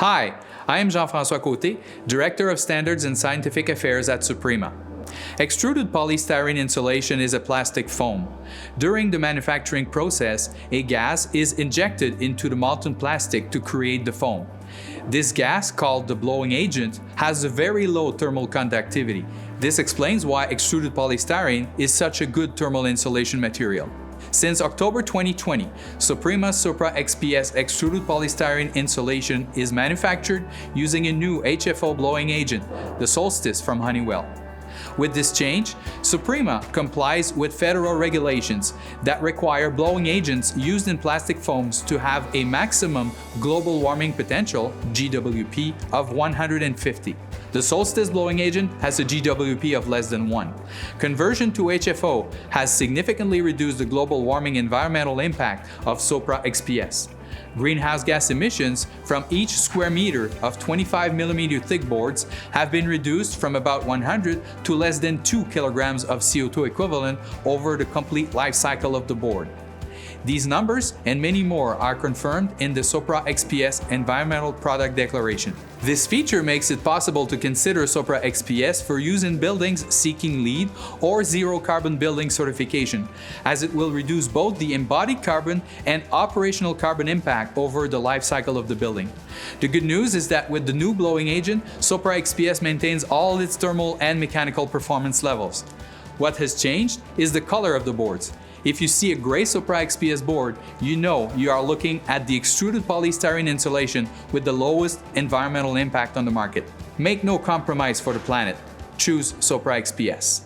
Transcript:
Hi, I am Jean-François Côté, Director of Standards and Scientific Affairs at Suprema. Extruded polystyrene insulation is a plastic foam. During the manufacturing process, a gas is injected into the molten plastic to create the foam. This gas, called the blowing agent, has a very low thermal conductivity. This explains why extruded polystyrene is such a good thermal insulation material. Since October 2020, Suprema's SOPRA-XPS extruded polystyrene insulation is manufactured using a new HFO blowing agent, the Solstice from Honeywell. With this change, Suprema complies with federal regulations that require blowing agents used in plastic foams to have a maximum global warming potential, GWP, of 150. The Solstice blowing agent has a GWP of less than 1. Conversion to HFO has significantly reduced the global warming environmental impact of SOPRA-XPS. Greenhouse gas emissions from each square meter of 25mm thick boards have been reduced from about 100 to less than 2 kilograms of CO2 equivalent over the complete life cycle of the board. These numbers and many more are confirmed in the SOPRA-XPS Environmental Product Declaration. This feature makes it possible to consider SOPRA-XPS for use in buildings seeking LEED or Zero Carbon Building certification, as it will reduce both the embodied carbon and operational carbon impact over the life cycle of the building. The good news is that with the new blowing agent, SOPRA-XPS maintains all its thermal and mechanical performance levels. What has changed is the color of the boards. If you see a gray SOPRA-XPS board, you know you are looking at the extruded polystyrene insulation with the lowest environmental impact on the market. Make no compromise for the planet. Choose SOPRA-XPS.